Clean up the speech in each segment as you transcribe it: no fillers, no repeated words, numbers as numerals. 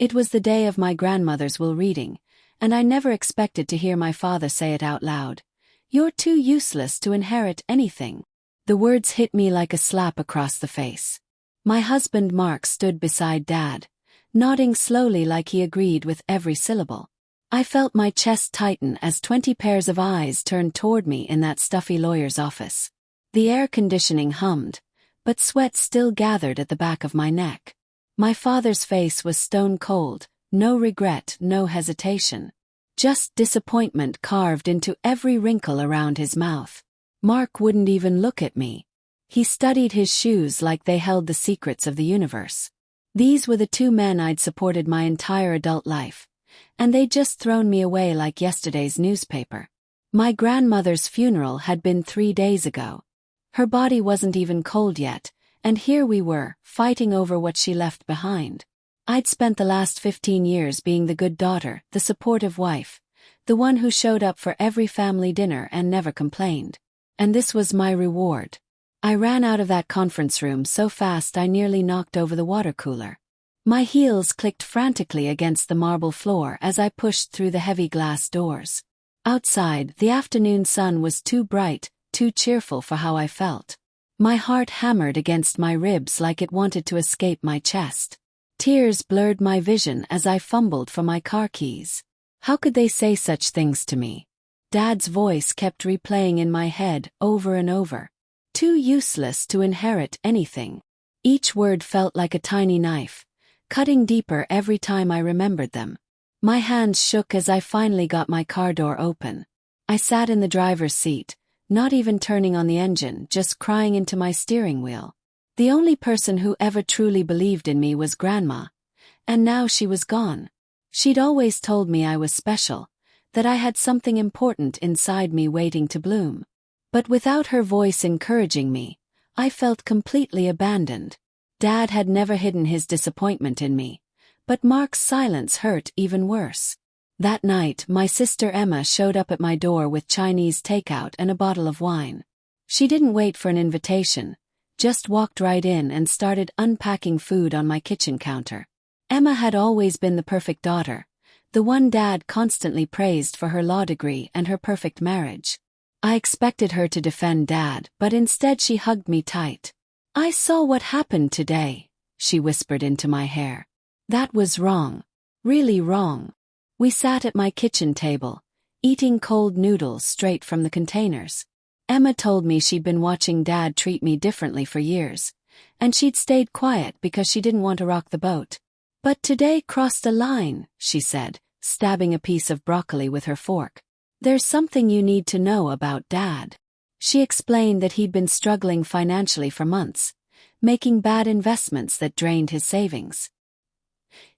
It was the day of my grandmother's will reading, and I never expected to hear my father say it out loud. "You're too useless to inherit anything." The words hit me like a slap across the face. My husband Mark stood beside Dad, nodding slowly like he agreed with every syllable. I felt my chest tighten as 20 pairs of eyes turned toward me in that stuffy lawyer's office. The air conditioning hummed, but sweat still gathered at the back of my neck. My father's face was stone cold, no regret, no hesitation. Just disappointment carved into every wrinkle around his mouth. Mark wouldn't even look at me. He studied his shoes like they held the secrets of the universe. These were the two men I'd supported my entire adult life, and they'd just thrown me away like yesterday's newspaper. My grandmother's funeral had been 3 days ago. Her body wasn't even cold yet, and here we were, fighting over what she left behind. I'd spent the last 15 years being the good daughter, the supportive wife, the one who showed up for every family dinner and never complained. And this was my reward. I ran out of that conference room so fast I nearly knocked over the water cooler. My heels clicked frantically against the marble floor as I pushed through the heavy glass doors. Outside, the afternoon sun was too bright, too cheerful for how I felt. My heart hammered against my ribs like it wanted to escape my chest. Tears blurred my vision as I fumbled for my car keys. How could they say such things to me? Dad's voice kept replaying in my head over and over. Too useless to inherit anything. Each word felt like a tiny knife, cutting deeper every time I remembered them. My hands shook as I finally got my car door open. I sat in the driver's seat, not even turning on the engine, just crying into my steering wheel. The only person who ever truly believed in me was Grandma, and now she was gone. She'd always told me I was special, that I had something important inside me waiting to bloom. But without her voice encouraging me, I felt completely abandoned. Dad had never hidden his disappointment in me, but Mark's silence hurt even worse. That night, my sister Emma showed up at my door with Chinese takeout and a bottle of wine. She didn't wait for an invitation, just walked right in and started unpacking food on my kitchen counter. Emma had always been the perfect daughter, the one Dad constantly praised for her law degree and her perfect marriage. I expected her to defend Dad, but instead she hugged me tight. "I saw what happened today," she whispered into my hair. "That was wrong. Really wrong." We sat at my kitchen table, eating cold noodles straight from the containers. Emma told me she'd been watching Dad treat me differently for years, and she'd stayed quiet because she didn't want to rock the boat. "But today crossed a line," she said, stabbing a piece of broccoli with her fork. "There's something you need to know about Dad." She explained that he'd been struggling financially for months, making bad investments that drained his savings.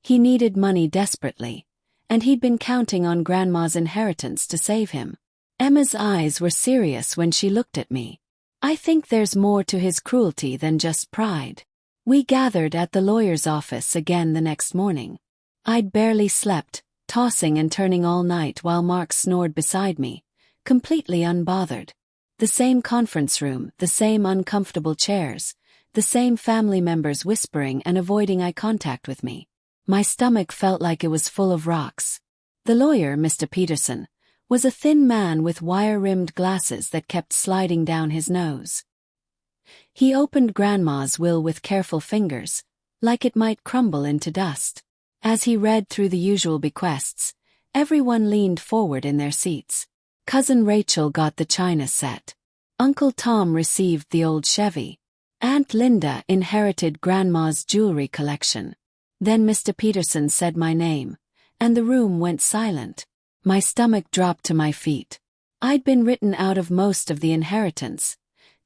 He needed money desperately, and he'd been counting on Grandma's inheritance to save him. Emma's eyes were serious when she looked at me. "I think there's more to his cruelty than just pride." We gathered at the lawyer's office again the next morning. I'd barely slept, tossing and turning all night while Mark snored beside me, completely unbothered. The same conference room, the same uncomfortable chairs, the same family members whispering and avoiding eye contact with me. My stomach felt like it was full of rocks. The lawyer, Mr. Peterson, was a thin man with wire-rimmed glasses that kept sliding down his nose. He opened Grandma's will with careful fingers, like it might crumble into dust. As he read through the usual bequests, everyone leaned forward in their seats. Cousin Rachel got the china set. Uncle Tom received the old Chevy. Aunt Linda inherited Grandma's jewelry collection. Then Mr. Peterson said my name, and the room went silent. My stomach dropped to my feet. I'd been written out of most of the inheritance,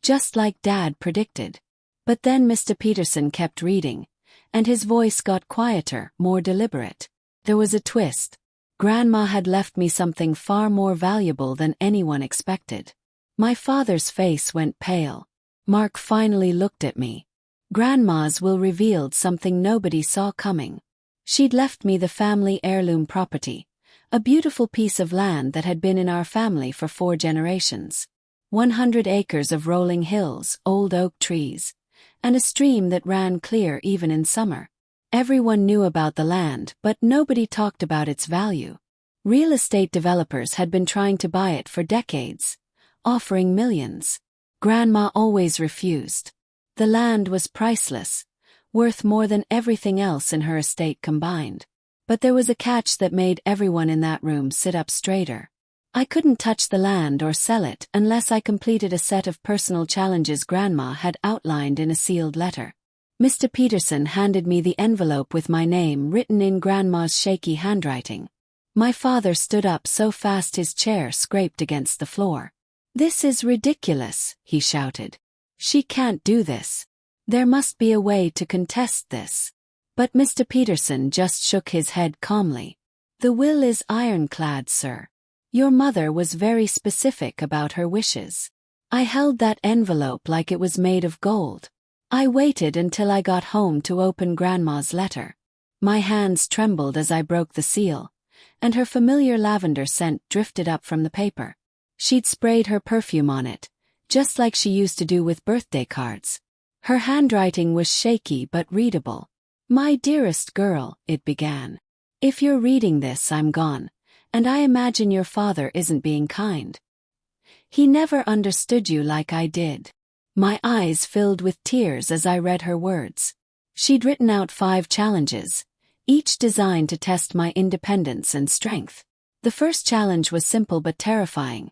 just like Dad predicted. But then Mr. Peterson kept reading, and his voice got quieter, more deliberate. There was a twist. Grandma had left me something far more valuable than anyone expected. My father's face went pale. Mark finally looked at me. Grandma's will revealed something nobody saw coming. She'd left me the family heirloom property, a beautiful piece of land that had been in our family for 4 generations. 100 acres of rolling hills, old oak trees, and a stream that ran clear even in summer. Everyone knew about the land, but nobody talked about its value. Real estate developers had been trying to buy it for decades, offering millions. Grandma always refused. The land was priceless, worth more than everything else in her estate combined. But there was a catch that made everyone in that room sit up straighter. I couldn't touch the land or sell it unless I completed a set of personal challenges Grandma had outlined in a sealed letter. Mr. Peterson handed me the envelope with my name written in Grandma's shaky handwriting. My father stood up so fast his chair scraped against the floor. "This is ridiculous," he shouted. "She can't do this. There must be a way to contest this." But Mr. Peterson just shook his head calmly. "The will is ironclad, sir. Your mother was very specific about her wishes." I held that envelope like it was made of gold. I waited until I got home to open Grandma's letter. My hands trembled as I broke the seal, and her familiar lavender scent drifted up from the paper. She'd sprayed her perfume on it, just like she used to do with birthday cards. Her handwriting was shaky but readable. "My dearest girl," it began. "If you're reading this, I'm gone, and I imagine your father isn't being kind. He never understood you like I did." My eyes filled with tears as I read her words. She'd written out 5 challenges, each designed to test my independence and strength. The first challenge was simple but terrifying.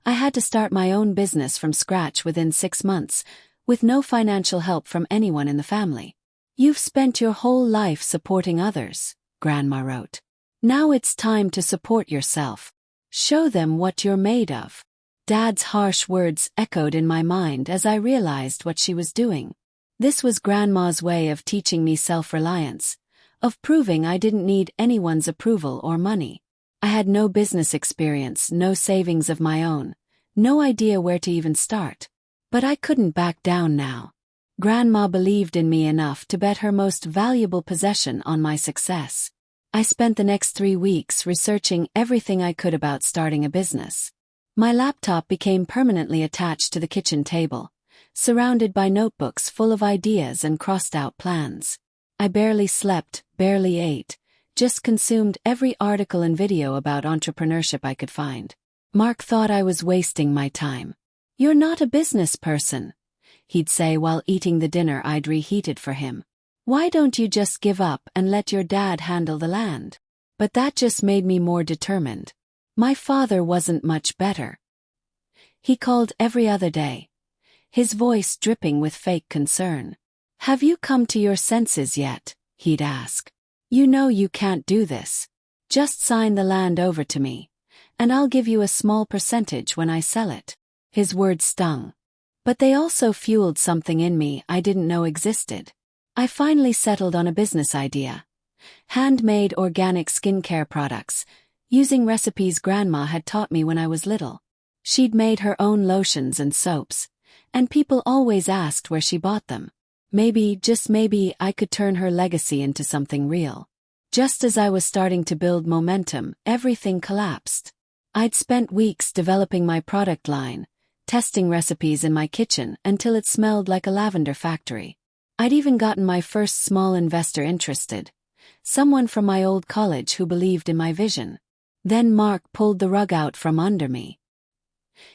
I had to start my own business from scratch within 6 months, with no financial help from anyone in the family. "You've spent your whole life supporting others," Grandma wrote. "Now it's time to support yourself. Show them what you're made of." Dad's harsh words echoed in my mind as I realized what she was doing. This was Grandma's way of teaching me self-reliance, of proving I didn't need anyone's approval or money. I had no business experience, no savings of my own, no idea where to even start. But I couldn't back down now. Grandma believed in me enough to bet her most valuable possession on my success. I spent the next 3 weeks researching everything I could about starting a business. My laptop became permanently attached to the kitchen table, surrounded by notebooks full of ideas and crossed-out plans. I barely slept, barely ate, just consumed every article and video about entrepreneurship I could find. Mark thought I was wasting my time. "You're not a business person," he'd say while eating the dinner I'd reheated for him. "Why don't you just give up and let your dad handle the land?" But that just made me more determined. My father wasn't much better. He called every other day, his voice dripping with fake concern. "Have you come to your senses yet?" he'd ask. "You know you can't do this. Just sign the land over to me, and I'll give you a small percentage when I sell it." His words stung. But they also fueled something in me I didn't know existed. I finally settled on a business idea. Handmade organic skincare products, using recipes Grandma had taught me when I was little. She'd made her own lotions and soaps, and people always asked where she bought them. Maybe, just maybe, I could turn her legacy into something real. Just as I was starting to build momentum, everything collapsed. I'd spent weeks developing my product line, testing recipes in my kitchen until it smelled like a lavender factory. I'd even gotten my first small investor interested, someone from my old college who believed in my vision. Then Mark pulled the rug out from under me.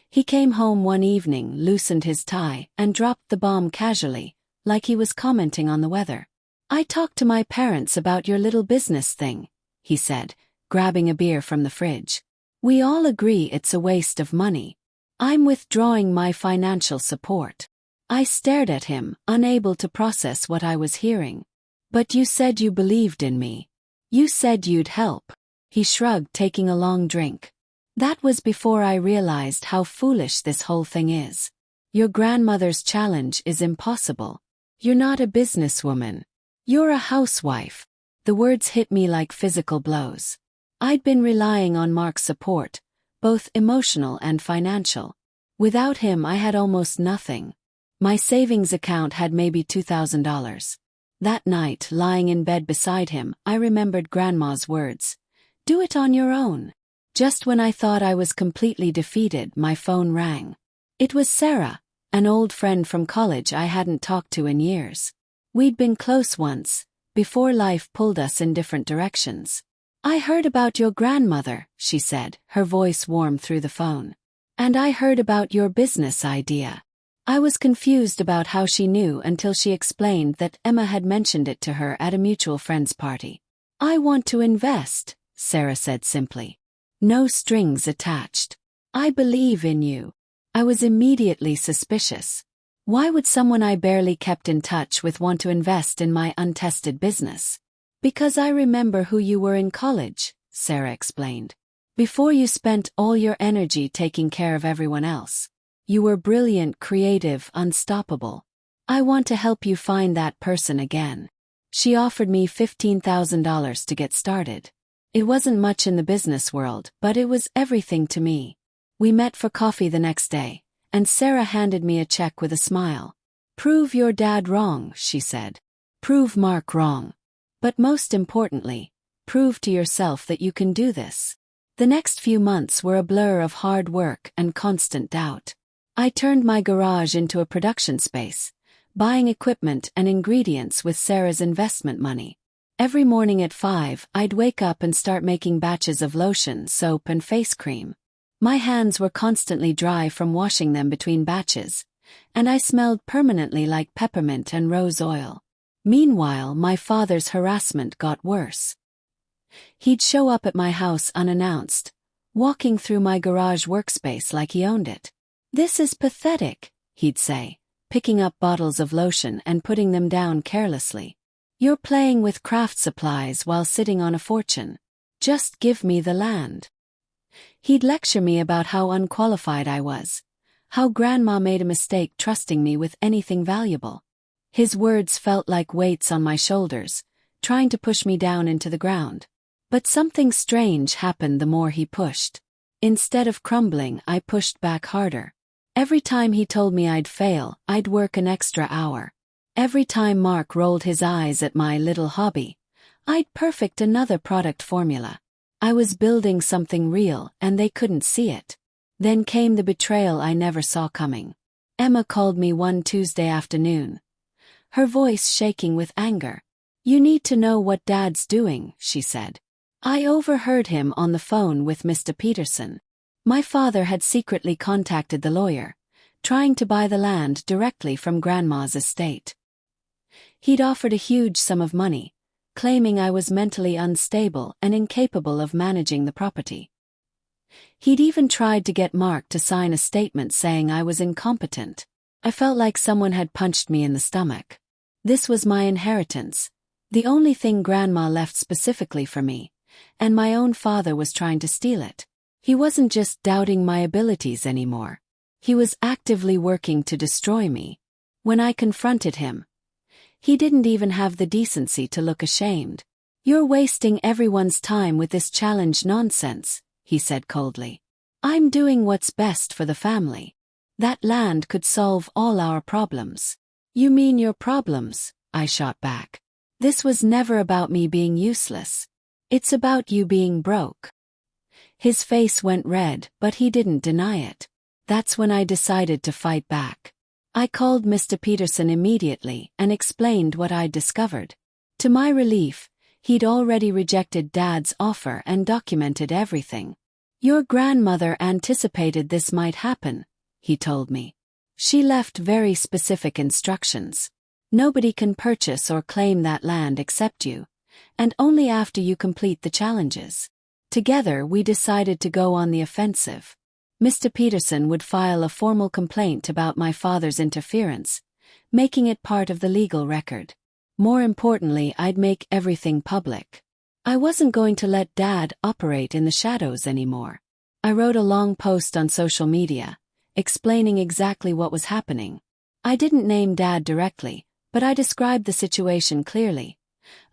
He came home one evening, loosened his tie, and dropped the bomb casually, like he was commenting on the weather. "I talked to my parents about your little business thing," he said, grabbing a beer from the fridge. "We all agree it's a waste of money. I'm withdrawing my financial support." I stared at him, unable to process what I was hearing. "But you said you believed in me. You said you'd help." He shrugged, taking a long drink. "That was before I realized how foolish this whole thing is. Your grandmother's challenge is impossible. You're not a businesswoman. You're a housewife." The words hit me like physical blows. I'd been relying on Mark's support, both emotional and financial. Without him, I had almost nothing. My savings account had maybe $2,000. That night, lying in bed beside him, I remembered Grandma's words. "Do it on your own." Just when I thought I was completely defeated, my phone rang. It was Sarah, an old friend from college I hadn't talked to in years. We'd been close once, before life pulled us in different directions. "I heard about your grandmother," she said, her voice warm through the phone. "And I heard about your business idea." I was confused about how she knew until she explained that Emma had mentioned it to her at a mutual friend's party. "I want to invest," Sarah said simply. "No strings attached. I believe in you." I was immediately suspicious. Why would someone I barely kept in touch with want to invest in my untested business? "Because I remember who you were in college," Sarah explained. "Before you spent all your energy taking care of everyone else. You were brilliant, creative, unstoppable. I want to help you find that person again." She offered me $15,000 to get started. It wasn't much in the business world, but it was everything to me. We met for coffee the next day, and Sarah handed me a check with a smile. "Prove your dad wrong," she said. "Prove Mark wrong. But most importantly, prove to yourself that you can do this." The next few months were a blur of hard work and constant doubt. I turned my garage into a production space, buying equipment and ingredients with Sarah's investment money. Every morning at 5, I'd wake up and start making batches of lotion, soap, and face cream. My hands were constantly dry from washing them between batches, and I smelled permanently like peppermint and rose oil. Meanwhile, my father's harassment got worse. He'd show up at my house unannounced, walking through my garage workspace like he owned it. "This is pathetic," he'd say, picking up bottles of lotion and putting them down carelessly. "You're playing with craft supplies while sitting on a fortune. Just give me the land." He'd lecture me about how unqualified I was, how Grandma made a mistake trusting me with anything valuable. His words felt like weights on my shoulders, trying to push me down into the ground. But something strange happened the more he pushed. Instead of crumbling, I pushed back harder. Every time he told me I'd fail, I'd work an extra hour. Every time Mark rolled his eyes at my little hobby, I'd perfect another product formula. I was building something real, and they couldn't see it. Then came the betrayal I never saw coming. Emma called me one Tuesday afternoon, her voice shaking with anger. "You need to know what Dad's doing," she said. "I overheard him on the phone with Mr. Peterson." My father had secretly contacted the lawyer, trying to buy the land directly from Grandma's estate. He'd offered a huge sum of money, claiming I was mentally unstable and incapable of managing the property. He'd even tried to get Mark to sign a statement saying I was incompetent. I felt like someone had punched me in the stomach. This was my inheritance, the only thing Grandma left specifically for me, and my own father was trying to steal it. He wasn't just doubting my abilities anymore. He was actively working to destroy me. When I confronted him, he didn't even have the decency to look ashamed. "You're wasting everyone's time with this challenge nonsense," he said coldly. "I'm doing what's best for the family. That land could solve all our problems." "You mean your problems?" I shot back. "This was never about me being useless. It's about you being broke." His face went red, but he didn't deny it. That's when I decided to fight back. I called Mr. Peterson immediately and explained what I'd discovered. To my relief, he'd already rejected Dad's offer and documented everything. "Your grandmother anticipated this might happen," he told me. "She left very specific instructions. Nobody can purchase or claim that land except you, and only after you complete the challenges." Together we decided to go on the offensive. Mr. Peterson would file a formal complaint about my father's interference, making it part of the legal record. More importantly, I'd make everything public. I wasn't going to let Dad operate in the shadows anymore. I wrote a long post on social media, explaining exactly what was happening. I didn't name Dad directly, but I described the situation clearly.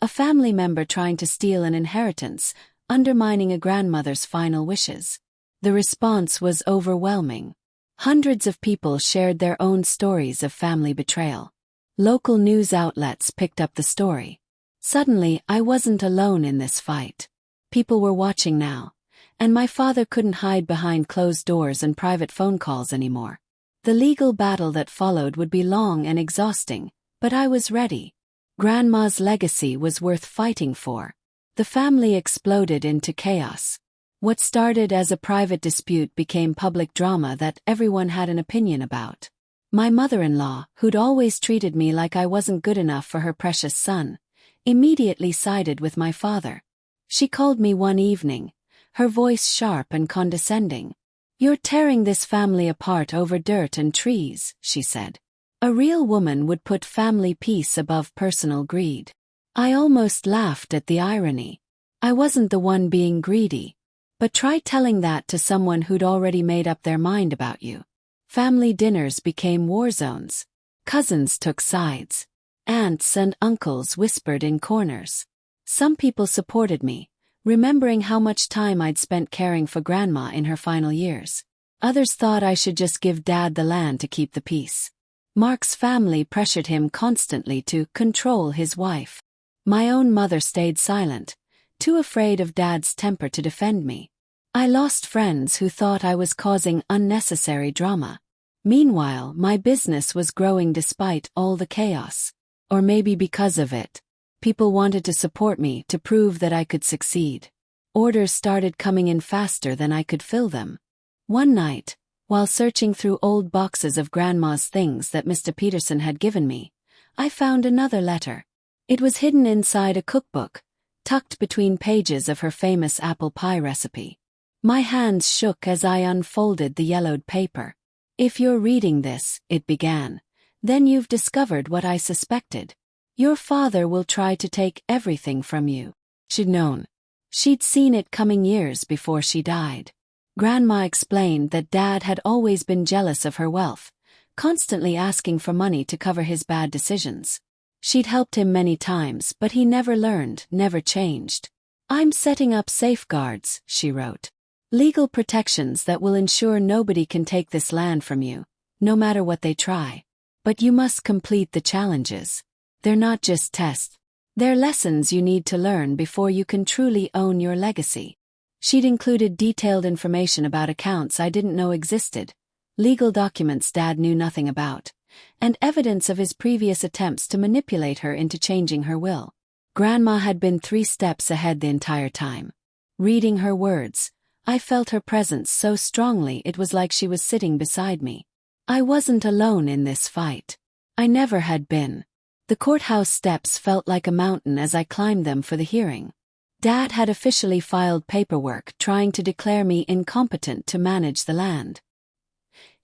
A family member trying to steal an inheritance, undermining a grandmother's final wishes. The response was overwhelming. Hundreds of people shared their own stories of family betrayal. Local news outlets picked up the story. Suddenly, I wasn't alone in this fight. People were watching now, and my father couldn't hide behind closed doors and private phone calls anymore. The legal battle that followed would be long and exhausting, but I was ready. Grandma's legacy was worth fighting for. The family exploded into chaos. What started as a private dispute became public drama that everyone had an opinion about. My mother-in-law, who'd always treated me like I wasn't good enough for her precious son, immediately sided with my father. She called me one evening, her voice sharp and condescending. "You're tearing this family apart over dirt and trees," she said. A real woman would put family peace above personal greed. I almost laughed at the irony. I wasn't the one being greedy. But try telling that to someone who'd already made up their mind about you. Family dinners became war zones. Cousins took sides. Aunts and uncles whispered in corners. Some people supported me, remembering how much time I'd spent caring for Grandma in her final years. Others thought I should just give Dad the land to keep the peace. Mark's family pressured him constantly to control his wife. My own mother stayed silent, too afraid of Dad's temper to defend me. I lost friends who thought I was causing unnecessary drama. Meanwhile, my business was growing despite all the chaos. Or maybe because of it. People wanted to support me to prove that I could succeed. Orders started coming in faster than I could fill them. One night, while searching through old boxes of Grandma's things that Mr. Peterson had given me, I found another letter. It was hidden inside a cookbook, tucked between pages of her famous apple pie recipe. My hands shook as I unfolded the yellowed paper. "If you're reading this," it began, "then you've discovered what I suspected. Your father will try to take everything from you." She'd known. She'd seen it coming years before she died. Grandma explained that Dad had always been jealous of her wealth, constantly asking for money to cover his bad decisions. She'd helped him many times, but he never learned, never changed. "I'm setting up safeguards," she wrote. "Legal protections that will ensure nobody can take this land from you, no matter what they try. But you must complete the challenges. They're not just tests. They're lessons you need to learn before you can truly own your legacy." She'd included detailed information about accounts I didn't know existed, legal documents Dad knew nothing about, and evidence of his previous attempts to manipulate her into changing her will. Grandma had been 3 steps ahead the entire time. Reading her words, I felt her presence so strongly it was like she was sitting beside me. I wasn't alone in this fight. I never had been. The courthouse steps felt like a mountain as I climbed them for the hearing. Dad had officially filed paperwork trying to declare me incompetent to manage the land.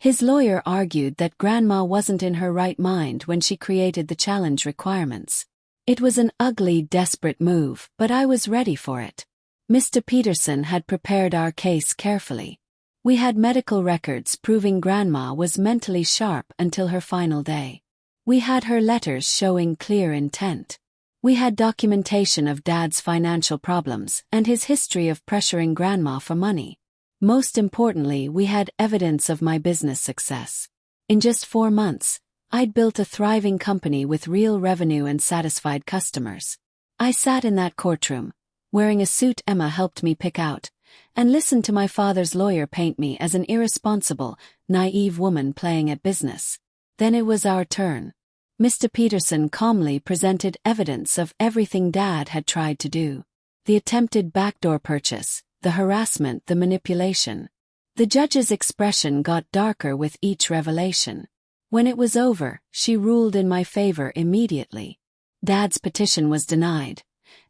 His lawyer argued that Grandma wasn't in her right mind when she created the challenge requirements. It was an ugly, desperate move, but I was ready for it. Mr. Peterson had prepared our case carefully. We had medical records proving Grandma was mentally sharp until her final day. We had her letters showing clear intent. We had documentation of Dad's financial problems and his history of pressuring Grandma for money. Most importantly, we had evidence of my business success. In just 4 months, I'd built a thriving company with real revenue and satisfied customers. I sat in that courtroom, wearing a suit Emma helped me pick out, and listened to my father's lawyer paint me as an irresponsible, naive woman playing at business. Then it was our turn. Mr. Peterson calmly presented evidence of everything Dad had tried to do. The attempted backdoor purchase, the harassment, the manipulation. The judge's expression got darker with each revelation. When it was over, she ruled in my favor immediately. Dad's petition was denied,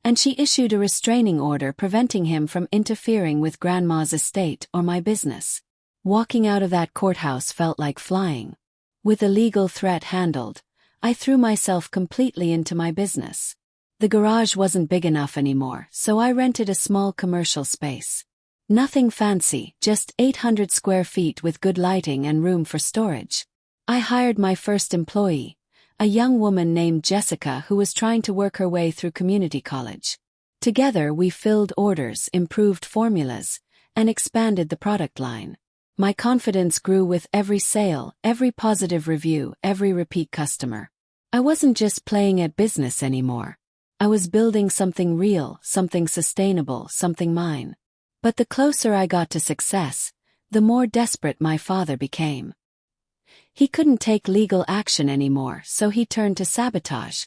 and she issued a restraining order preventing him from interfering with Grandma's estate or my business. Walking out of that courthouse felt like flying. With the legal threat handled, I threw myself completely into my business. The garage wasn't big enough anymore, so I rented a small commercial space. Nothing fancy, just 800 square feet with good lighting and room for storage. I hired my first employee, a young woman named Jessica who was trying to work her way through community college. Together we filled orders, improved formulas, and expanded the product line. My confidence grew with every sale, every positive review, every repeat customer. I wasn't just playing at business anymore. I was building something real, something sustainable, something mine. But the closer I got to success, the more desperate my father became. He couldn't take legal action anymore, so he turned to sabotage.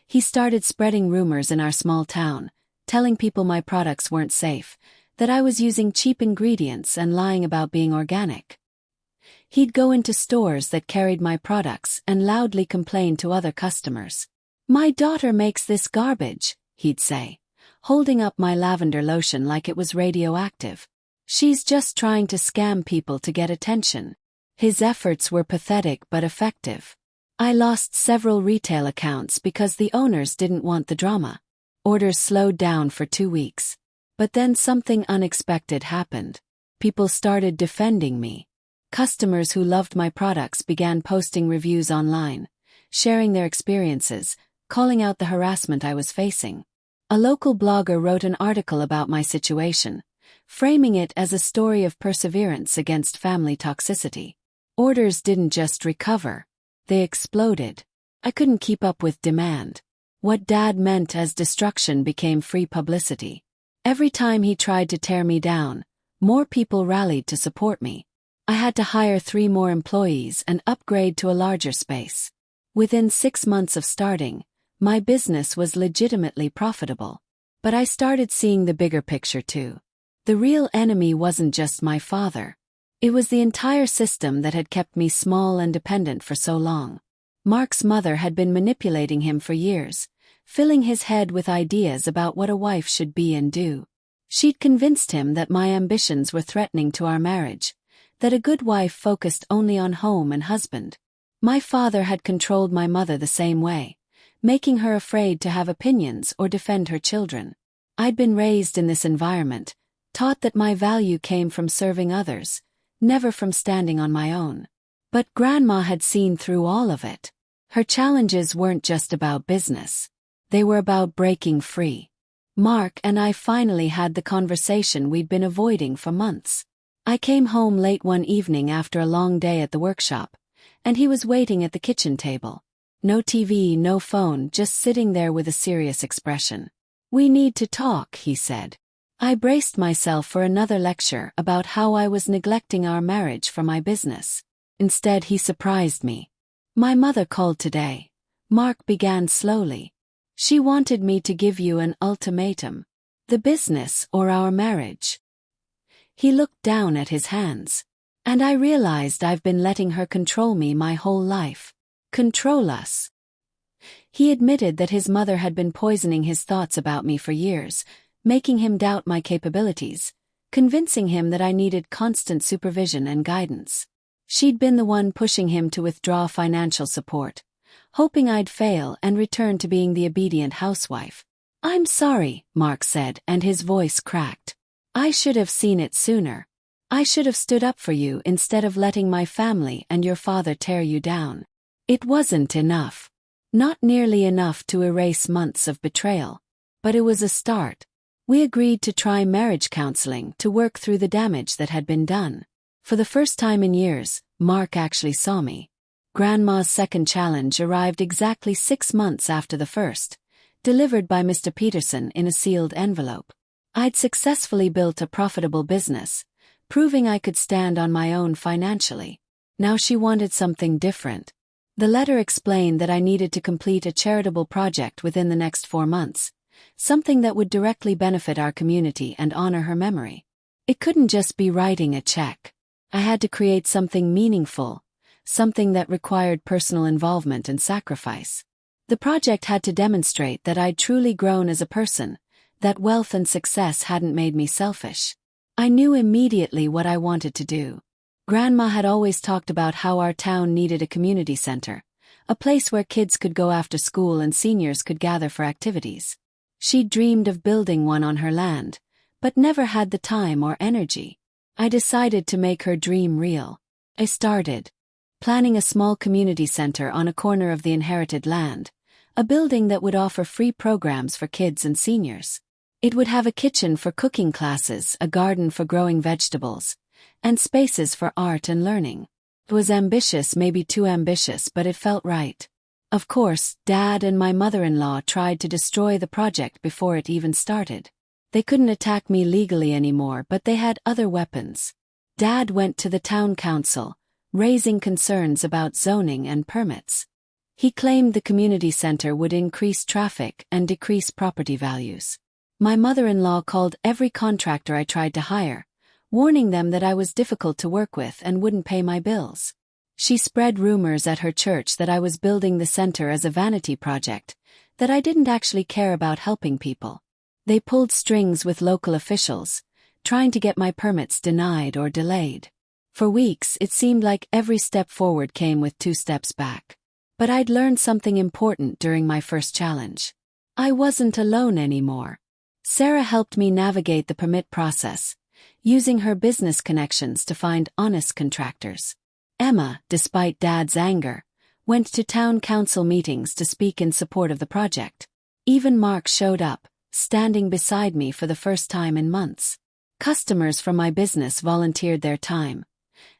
He started spreading rumors in our small town, telling people my products weren't safe, that I was using cheap ingredients and lying about being organic. He'd go into stores that carried my products and loudly complain to other customers. "My daughter makes this garbage," he'd say, holding up my lavender lotion like it was radioactive. "She's just trying to scam people to get attention." His efforts were pathetic but effective. I lost several retail accounts because the owners didn't want the drama. Orders slowed down for 2 weeks. But then something unexpected happened. People started defending me. Customers who loved my products began posting reviews online, sharing their experiences, calling out the harassment I was facing. A local blogger wrote an article about my situation, framing it as a story of perseverance against family toxicity. Orders didn't just recover, they exploded. I couldn't keep up with demand. What Dad meant as destruction became free publicity. Every time he tried to tear me down, more people rallied to support me. I had to hire 3 more employees and upgrade to a larger space. Within 6 months of starting, my business was legitimately profitable. But I started seeing the bigger picture too. The real enemy wasn't just my father. It was the entire system that had kept me small and dependent for so long. Mark's mother had been manipulating him for years, filling his head with ideas about what a wife should be and do. She'd convinced him that my ambitions were threatening to our marriage, that a good wife focused only on home and husband. My father had controlled my mother the same way, making her afraid to have opinions or defend her children. I'd been raised in this environment, taught that my value came from serving others, never from standing on my own. But Grandma had seen through all of it. Her challenges weren't just about business. They were about breaking free. Mark and I finally had the conversation we'd been avoiding for months. I came home late one evening after a long day at the workshop, and he was waiting at the kitchen table. No TV, no phone, just sitting there with a serious expression. "We need to talk," he said. I braced myself for another lecture about how I was neglecting our marriage for my business. Instead, he surprised me. "My mother called today," Mark began slowly. "She wanted me to give you an ultimatum. The business or our marriage." He looked down at his hands. And I realized I've been letting her control me my whole life. Control us. He admitted that his mother had been poisoning his thoughts about me for years, making him doubt my capabilities, convincing him that I needed constant supervision and guidance. She'd been the one pushing him to withdraw financial support, hoping I'd fail and return to being the obedient housewife. "I'm sorry," Mark said, and his voice cracked. "I should have seen it sooner. I should have stood up for you instead of letting my family and your father tear you down." It wasn't enough. Not nearly enough to erase months of betrayal. But it was a start. We agreed to try marriage counseling to work through the damage that had been done. For the first time in years, Mark actually saw me. Grandma's second challenge arrived exactly 6 months after the first, delivered by Mr. Peterson in a sealed envelope. I'd successfully built a profitable business, proving I could stand on my own financially. Now she wanted something different. The letter explained that I needed to complete a charitable project within the next 4 months, something that would directly benefit our community and honor her memory. It couldn't just be writing a check. I had to create something meaningful, something that required personal involvement and sacrifice. The project had to demonstrate that I'd truly grown as a person, that wealth and success hadn't made me selfish. I knew immediately what I wanted to do. Grandma had always talked about how our town needed a community center, a place where kids could go after school and seniors could gather for activities. She'd dreamed of building one on her land, but never had the time or energy. I decided to make her dream real. I started planning a small community center on a corner of the inherited land, a building that would offer free programs for kids and seniors. It would have a kitchen for cooking classes, a garden for growing vegetables, and spaces for art and learning. It was ambitious, maybe too ambitious, but it felt right. Of course, Dad and my mother-in-law tried to destroy the project before it even started. They couldn't attack me legally anymore, but they had other weapons. Dad went to the town council, raising concerns about zoning and permits. He claimed the community center would increase traffic and decrease property values. My mother-in-law called every contractor I tried to hire, warning them that I was difficult to work with and wouldn't pay my bills. She spread rumors at her church that I was building the center as a vanity project, that I didn't actually care about helping people. They pulled strings with local officials, trying to get my permits denied or delayed. For weeks, it seemed like every step forward came with 2 steps back. But I'd learned something important during my first challenge. I wasn't alone anymore. Sarah helped me navigate the permit process, using her business connections to find honest contractors. Emma, despite Dad's anger, went to town council meetings to speak in support of the project. Even Mark showed up, standing beside me for the first time in months. Customers from my business volunteered their time,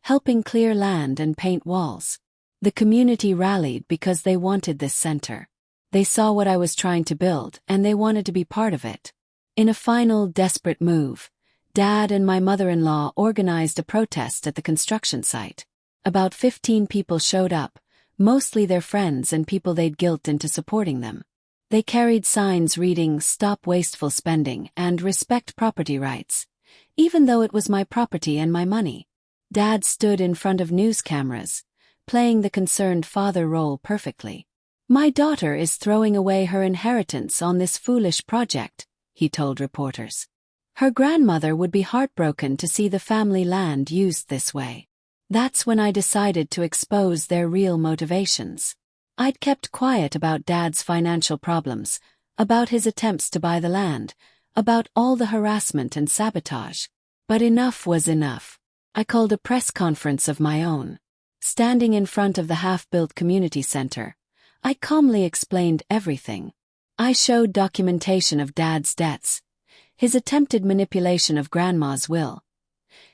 helping clear land and paint walls. The community rallied because they wanted this center. They saw what I was trying to build, and they wanted to be part of it. In a final, desperate move, Dad and my mother-in-law organized a protest at the construction site. About 15 people showed up, mostly their friends and people they'd guilt into supporting them. They carried signs reading, "Stop wasteful spending" and "Respect property rights," even though it was my property and my money. Dad stood in front of news cameras, playing the concerned father role perfectly. "My daughter is throwing away her inheritance on this foolish project," he told reporters. Her grandmother would be heartbroken to see the family land used this way. That's when I decided to expose their real motivations. I'd kept quiet about Dad's financial problems, about his attempts to buy the land, about all the harassment and sabotage. But enough was enough. I called a press conference of my own. Standing in front of the half-built community center, I calmly explained everything. I showed documentation of Dad's debts, his attempted manipulation of Grandma's will,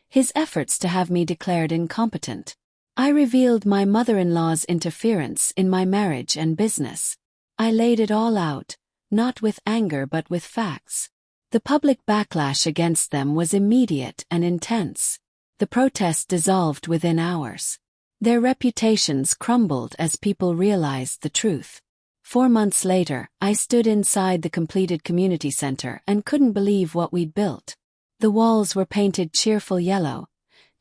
his efforts to have me declared incompetent. I revealed my mother-in-law's interference in my marriage and business. I laid it all out, not with anger but with facts. The public backlash against them was immediate and intense. The protest dissolved within hours. Their reputations crumbled as people realized the truth. 4 months later, I stood inside the completed community center and couldn't believe what we'd built. The walls were painted cheerful yellow,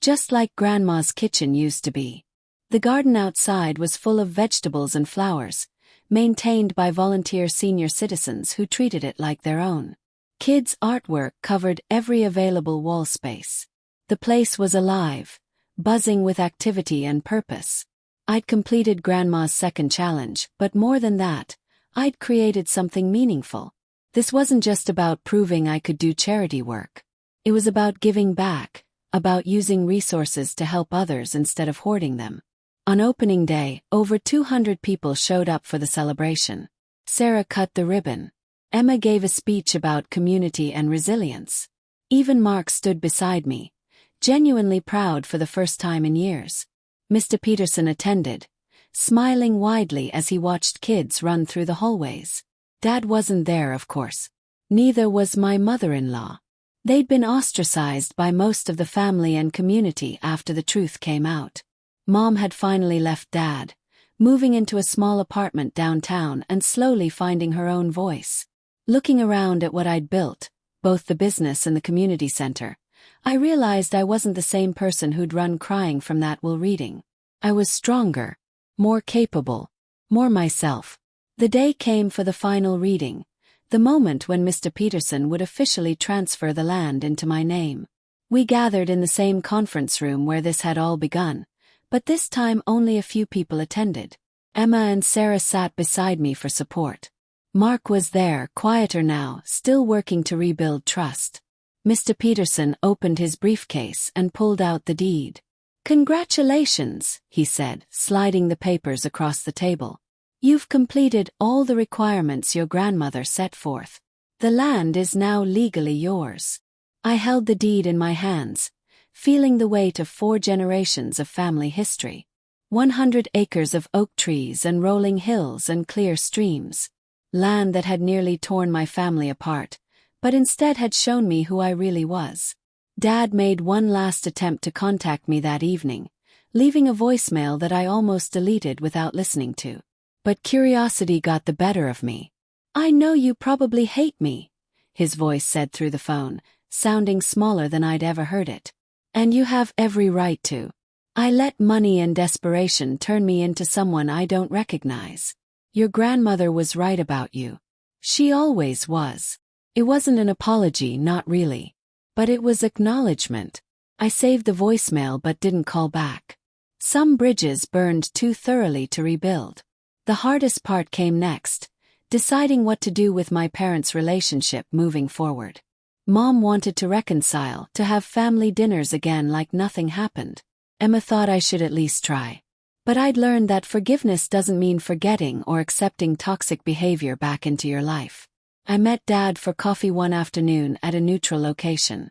just like Grandma's kitchen used to be. The garden outside was full of vegetables and flowers, maintained by volunteer senior citizens who treated it like their own. Kids' artwork covered every available wall space. The place was alive, buzzing with activity and purpose. I'd completed Grandma's second challenge, but more than that, I'd created something meaningful. This wasn't just about proving I could do charity work. It was about giving back, about using resources to help others instead of hoarding them. On opening day, over 200 people showed up for the celebration. Sarah cut the ribbon. Emma gave a speech about community and resilience. Even Mark stood beside me, genuinely proud for the first time in years. Mr. Peterson attended, smiling widely as he watched kids run through the hallways. Dad wasn't there, of course. Neither was my mother-in-law. They'd been ostracized by most of the family and community after the truth came out. Mom had finally left Dad, moving into a small apartment downtown and slowly finding her own voice. Looking around at what I'd built, both the business and the community center, I realized I wasn't the same person who'd run crying from that while reading. I was stronger, more capable, more myself. The day came for the final reading, the moment when Mr. Peterson would officially transfer the land into my name. We gathered in the same conference room where this had all begun, but this time only a few people attended. Emma and Sarah sat beside me for support. Mark was there, quieter now, still working to rebuild trust. Mr. Peterson opened his briefcase and pulled out the deed. "Congratulations," he said, sliding the papers across the table. "You've completed all the requirements your grandmother set forth. The land is now legally yours." I held the deed in my hands, feeling the weight of 4 generations of family history. 100 acres of oak trees and rolling hills and clear streams. Land that had nearly torn my family apart, but instead had shown me who I really was. Dad made one last attempt to contact me that evening, leaving a voicemail that I almost deleted without listening to. But curiosity got the better of me. "I know you probably hate me," his voice said through the phone, sounding smaller than I'd ever heard it. "And you have every right to. I let money and desperation turn me into someone I don't recognize. Your grandmother was right about you. She always was." It wasn't an apology, not really. But it was acknowledgement. I saved the voicemail but didn't call back. Some bridges burned too thoroughly to rebuild. The hardest part came next, deciding what to do with my parents' relationship moving forward. Mom wanted to reconcile, to have family dinners again like nothing happened. Emma thought I should at least try. But I'd learned that forgiveness doesn't mean forgetting or accepting toxic behavior back into your life. I met Dad for coffee one afternoon at a neutral location.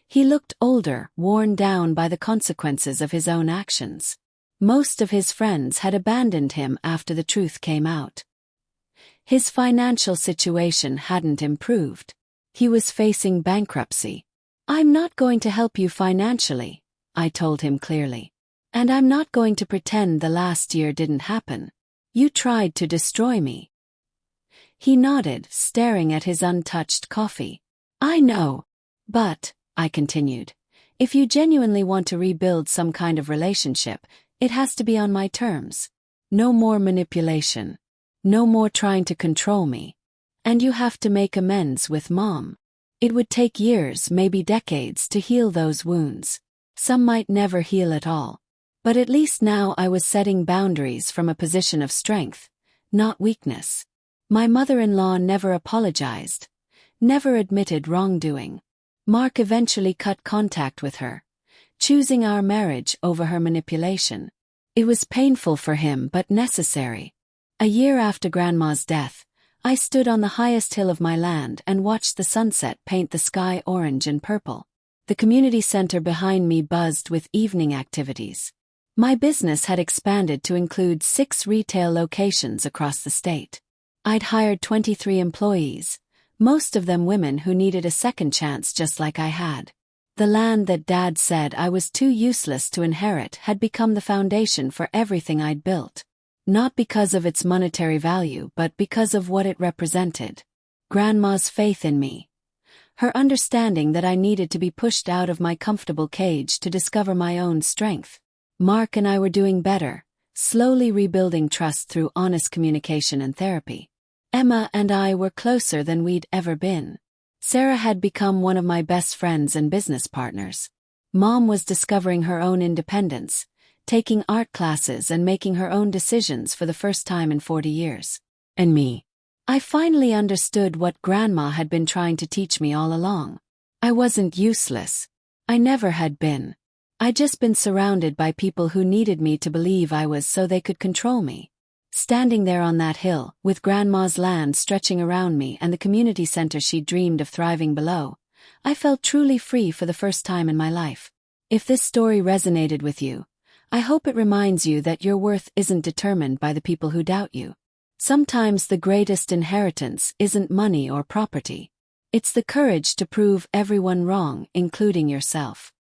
He looked older, worn down by the consequences of his own actions. Most of his friends had abandoned him after the truth came out. His financial situation hadn't improved. He was facing bankruptcy. "I'm not going to help you financially," I told him clearly. "And I'm not going to pretend the last year didn't happen. You tried to destroy me." He nodded, staring at his untouched coffee. "I know. But," I continued, "if you genuinely want to rebuild some kind of relationship, it has to be on my terms. No more manipulation. No more trying to control me. And you have to make amends with Mom. It would take years, maybe decades, to heal those wounds. Some might never heal at all. But at least now I was setting boundaries from a position of strength, not weakness." My mother-in-law never apologized, never admitted wrongdoing. Mark eventually cut contact with her, choosing our marriage over her manipulation. It was painful for him but necessary. A year after Grandma's death, I stood on the highest hill of my land and watched the sunset paint the sky orange and purple. The community center behind me buzzed with evening activities. My business had expanded to include 6 retail locations across the state. I'd hired 23 employees, most of them women who needed a second chance just like I had. The land that Dad said I was too useless to inherit had become the foundation for everything I'd built. Not because of its monetary value but because of what it represented. Grandma's faith in me. Her understanding that I needed to be pushed out of my comfortable cage to discover my own strength. Mark and I were doing better, slowly rebuilding trust through honest communication and therapy. Emma and I were closer than we'd ever been. Sarah had become one of my best friends and business partners. Mom was discovering her own independence, taking art classes and making her own decisions for the first time in 40 years. And me. I finally understood what Grandma had been trying to teach me all along. I wasn't useless. I never had been. I'd just been surrounded by people who needed me to believe I was so they could control me. Standing there on that hill, with Grandma's land stretching around me and the community center she dreamed of thriving below, I felt truly free for the first time in my life. If this story resonated with you, I hope it reminds you that your worth isn't determined by the people who doubt you. Sometimes the greatest inheritance isn't money or property. It's the courage to prove everyone wrong, including yourself.